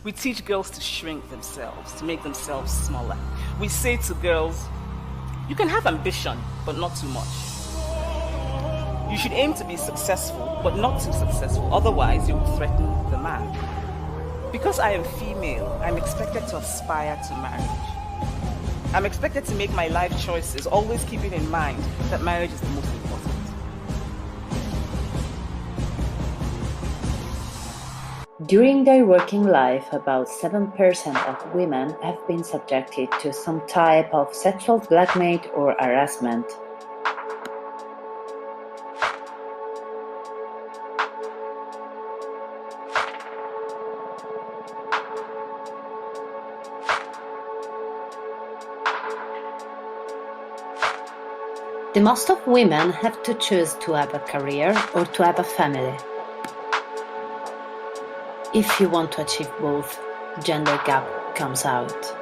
We teach girls to shrink themselves, to make themselves smaller. We say to girls, you can have ambition, but not too much. You should aim to be successful, but not too successful, otherwise you will threaten the man. Because I am female, I'm expected to aspire to marriage. I'm expected to make my life choices, always keeping in mind that marriage is the most important. During their working life, about 7% of women have been subjected to some type of sexual blackmail or harassment. The most of women have to choose to have a career or to have a family. If you want to achieve both, gender gap comes out.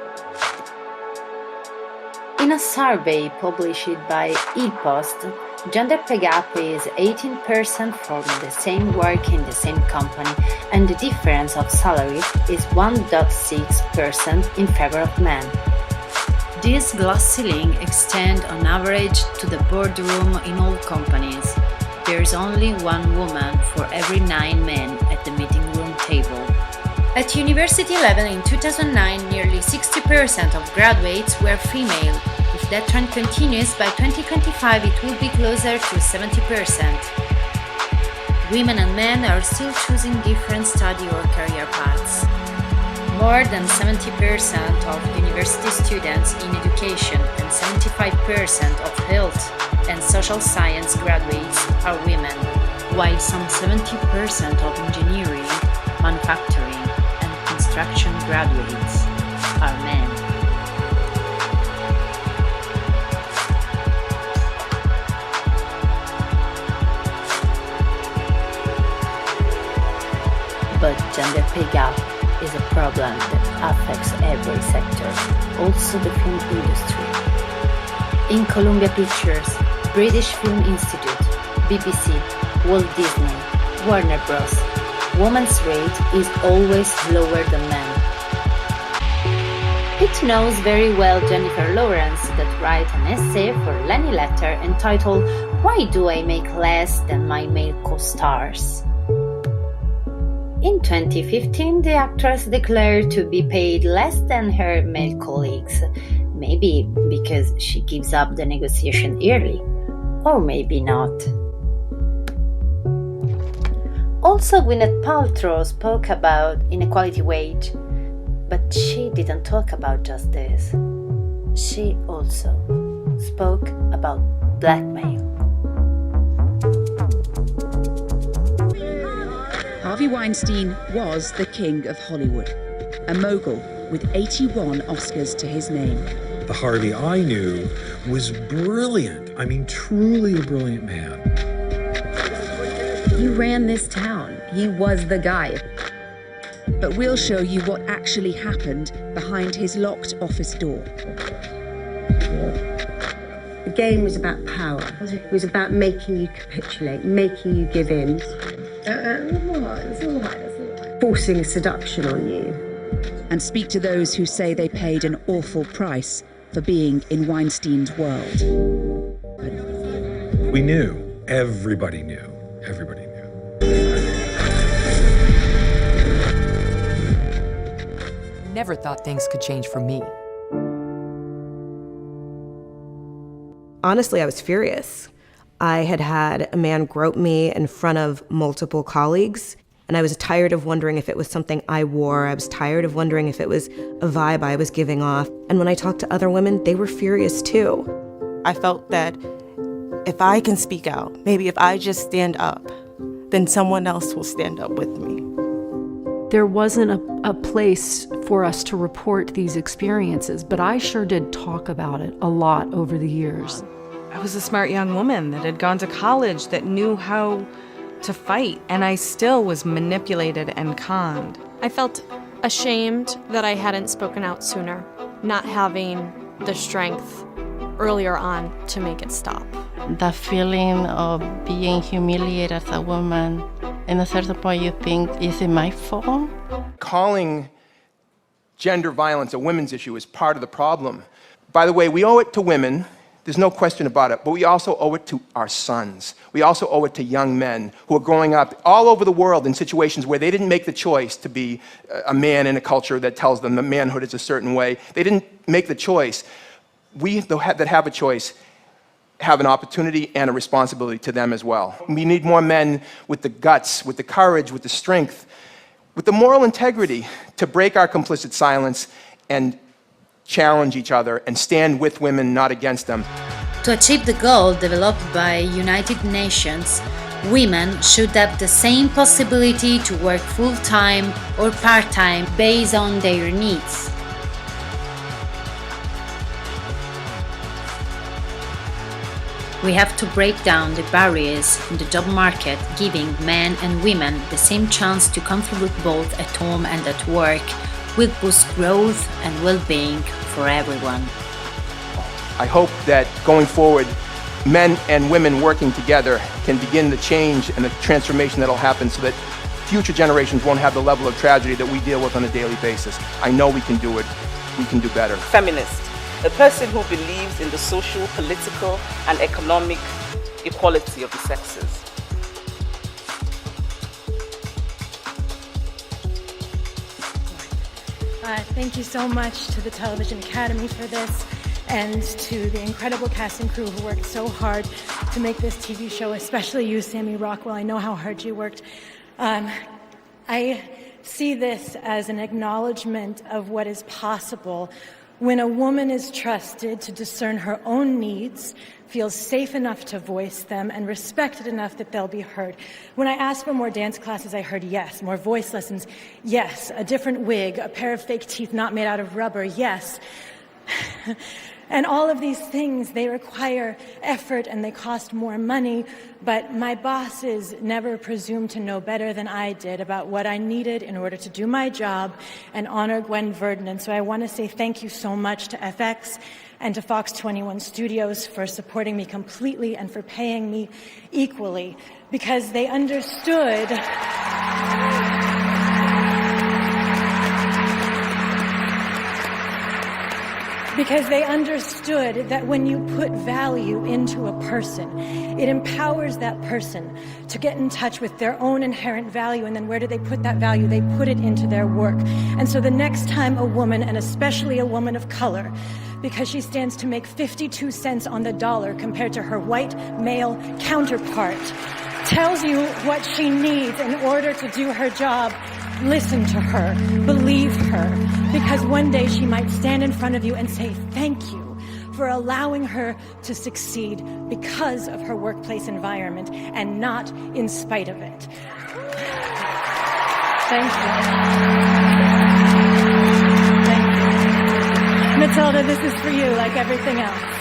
In a survey published by ePost, gender pay gap is 18% for the same work in the same company, and the difference of salaries is 1.6% in favor of men. This glass ceiling extends on average to the boardroom in all companies. There is only one woman for every 9 men at the meeting room table. At university level in 2009, nearly 60% of graduates were female. If that trend continues, by 2025 it will be closer to 70%. Women and men are still choosing different study or career paths. More than 70% of university students in education and 75% of health and social science graduates are women, while some 70% of engineering, manufacturing, and construction graduates are men. But gender pay gap is a problem that affects every sector, also the film industry. In Columbia Pictures, British Film Institute, BBC, Walt Disney, Warner Bros., women's rate is always lower than men. It knows very well Jennifer Lawrence that write an essay for Lenny Letter entitled "Why Do I Make Less Than My Male Co-Stars?" In 2015, the actress declared to be paid less than her male colleagues, maybe because she gives up the negotiation early, or maybe not. Also, Gwyneth Paltrow spoke about inequality wage, but she didn't talk about just this. She also spoke about blackmail. Harvey Weinstein was the king of Hollywood, a mogul with 81 Oscars to his name. The Harvey I knew was brilliant. I mean, truly a brilliant man. He ran this town. He was the guy. But we'll show you what actually happened behind his locked office door. The game was about power. It was about making you capitulate, making you give in. Forcing seduction on you. And speak to those who say they paid an awful price for being in Weinstein's world. We knew. Everybody knew. Everybody knew. Never thought things could change for me. Honestly, I was furious. I had a man grope me in front of multiple colleagues, and I was tired of wondering if it was something I wore. I was tired of wondering if it was a vibe I was giving off. And when I talked to other women, they were furious too. I felt that if I can speak out, maybe if I just stand up, then someone else will stand up with me. There wasn't a place for us to report these experiences, but I sure did talk about it a lot over the years. I was a smart young woman that had gone to college, that knew how to fight, and I still was manipulated and conned. I felt ashamed that I hadn't spoken out sooner, not having the strength earlier on to make it stop. The feeling of being humiliated as a woman, in a certain point you think, is it my fault? Calling gender violence, a women's issue, is part of the problem. By the way, we owe it to women, there's no question about it, but we also owe it to our sons. We also owe it to young men who are growing up all over the world in situations where they didn't make the choice to be a man in a culture that tells them that manhood is a certain way. They didn't make the choice. We that have a choice have an opportunity and a responsibility to them as well. We need more men with the guts, with the courage, with the strength, with the moral integrity to break our complicit silence and challenge each other and stand with women, not against them. To achieve the goal developed by United Nations, women should have the same possibility to work full-time or part-time based on their needs. We have to break down the barriers in the job market, giving men and women the same chance to contribute both at home and at work, will boost growth and well-being for everyone. I hope that going forward, men and women working together can begin the change and the transformation that will happen so that future generations won't have the level of tragedy that we deal with on a daily basis. I know we can do it. We can do better. Feminist, a person who believes in the social, political, and economic equality of the sexes. Thank you so much to the Television Academy for this, and to the incredible cast and crew who worked so hard to make this TV show, especially you, Sammy Rockwell. I know how hard you worked. I see this as an acknowledgement of what is possible when a woman is trusted to discern her own needs, feels safe enough to voice them, and respected enough that they'll be heard. When I asked for more dance classes, I heard yes. More voice lessons, yes. A different wig, a pair of fake teeth not made out of rubber, yes. And all of these things, they require effort and they cost more money, but my bosses never presumed to know better than I did about what I needed in order to do my job and honor Gwen Verdon. And so I want to say thank you so much to FX and to Fox 21 Studios for supporting me completely and for paying me equally, because they understood that when you put value into a person, it empowers that person to get in touch with their own inherent value. And then where do they put that value? They put it into their work. And so the next time a woman, and especially a woman of color, because she stands to make 52 cents on the dollar compared to her white male counterpart, tells you what she needs in order to do her job, listen to her, believe her, because one day she might stand in front of you and say thank you for allowing her to succeed because of her workplace environment and not in spite of it. Thank you. Thank you. Matilda, this is for you like everything else.